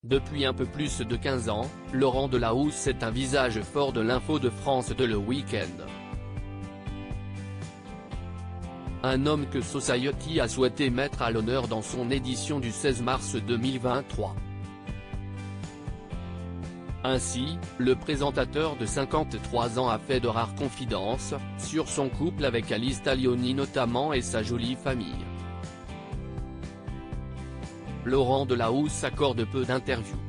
Depuis un peu plus de 15 ans, Laurent Delahousse est un visage fort de l'info de France de Le Week-end. Un homme que Society a souhaité mettre à l'honneur dans son édition du 16 mars 2023. Ainsi, le présentateur de 53 ans a fait de rares confidences, sur son couple avec Alice Taglioni notamment et sa jolie famille. Laurent Delahousse accorde peu d'interviews.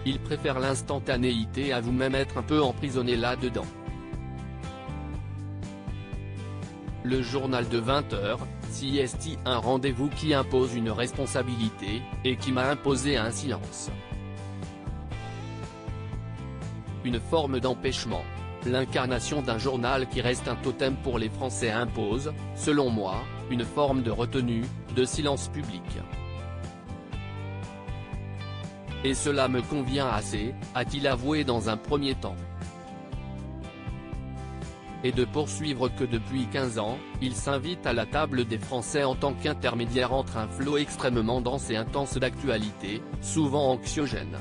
Il préfère l'instantanéité à vous-même être un peu emprisonné là-dedans. Le journal de 20h, CST, un rendez-vous qui impose une responsabilité, et qui m'a imposé un silence. Une forme d'empêchement. L'incarnation d'un journal qui reste un totem pour les Français impose, selon moi, une forme de retenue, de silence public. Et cela me convient assez, a-t-il avoué dans un premier temps. Et de poursuivre que depuis 15 ans, il s'invite à la table des Français en tant qu'intermédiaire entre un flot extrêmement dense et intense d'actualité, souvent anxiogène.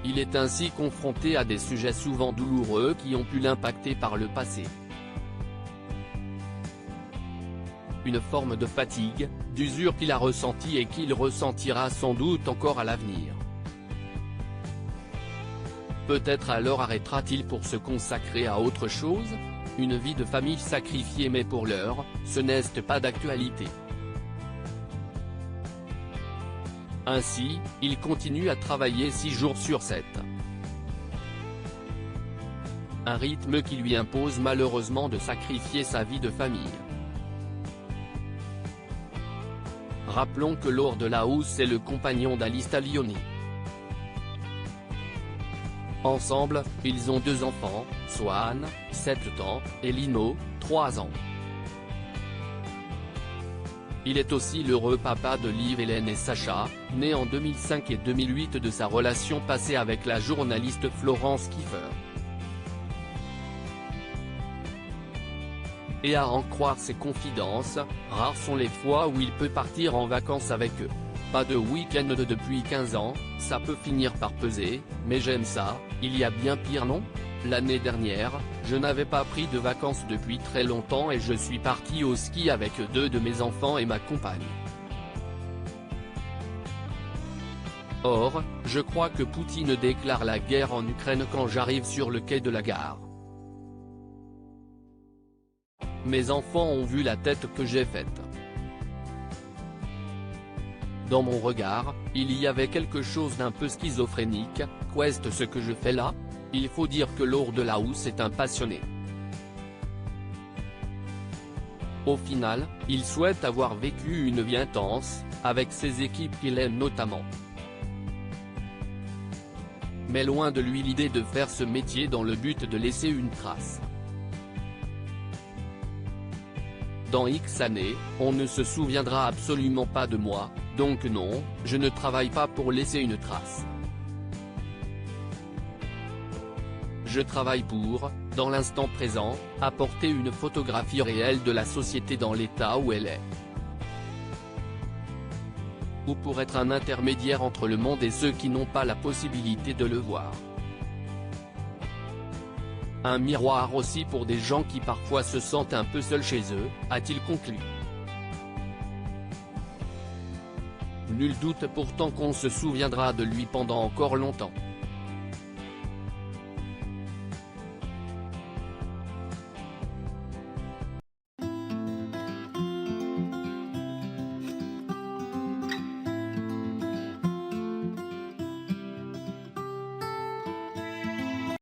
Il est ainsi confronté à des sujets souvent douloureux qui ont pu l'impacter par le passé. Une forme de fatigue, d'usure qu'il a ressentie et qu'il ressentira sans doute encore à l'avenir. Peut-être alors arrêtera-t-il pour se consacrer à autre chose ? Une vie de famille sacrifiée, mais pour l'heure, ce n'est pas d'actualité. Ainsi, il continue à travailler 6 jours sur 7. Un rythme qui lui impose malheureusement de sacrifier sa vie de famille. Rappelons que Laurent Delahousse est le compagnon d'Alice Taglioni. Ensemble, ils ont 2 enfants, Swan, 7 ans, et Lino, 3 ans. Il est aussi l'heureux papa de Liv, Hélène et Sacha, nés en 2005 et 2008 de sa relation passée avec la journaliste Florence Kieffer. Et à en croire ses confidences, rares sont les fois où il peut partir en vacances avec eux. Pas de week-end depuis 15 ans, ça peut finir par peser, mais j'aime ça, il y a bien pire non ? L'année dernière, je n'avais pas pris de vacances depuis très longtemps et je suis parti au ski avec 2 de mes enfants et ma compagne. Or, je crois que Poutine déclare la guerre en Ukraine quand j'arrive sur le quai de la gare. Mes enfants ont vu la tête que j'ai faite. Dans mon regard, il y avait quelque chose d'un peu schizophrénique. Qu'est-ce ce que je fais là ? Il faut dire que Laurent Delahousse est un passionné. Au final, il souhaite avoir vécu une vie intense, avec ses équipes qu'il aime notamment. Mais loin de lui l'idée de faire ce métier dans le but de laisser une trace. Dans X années, on ne se souviendra absolument pas de moi, donc non, je ne travaille pas pour laisser une trace. Je travaille pour, dans l'instant présent, apporter une photographie réelle de la société dans l'état où elle est. Ou pour être un intermédiaire entre le monde et ceux qui n'ont pas la possibilité de le voir. Un miroir aussi pour des gens qui parfois se sentent un peu seuls chez eux, a-t-il conclu. Nul doute pourtant qu'on se souviendra de lui pendant encore longtemps.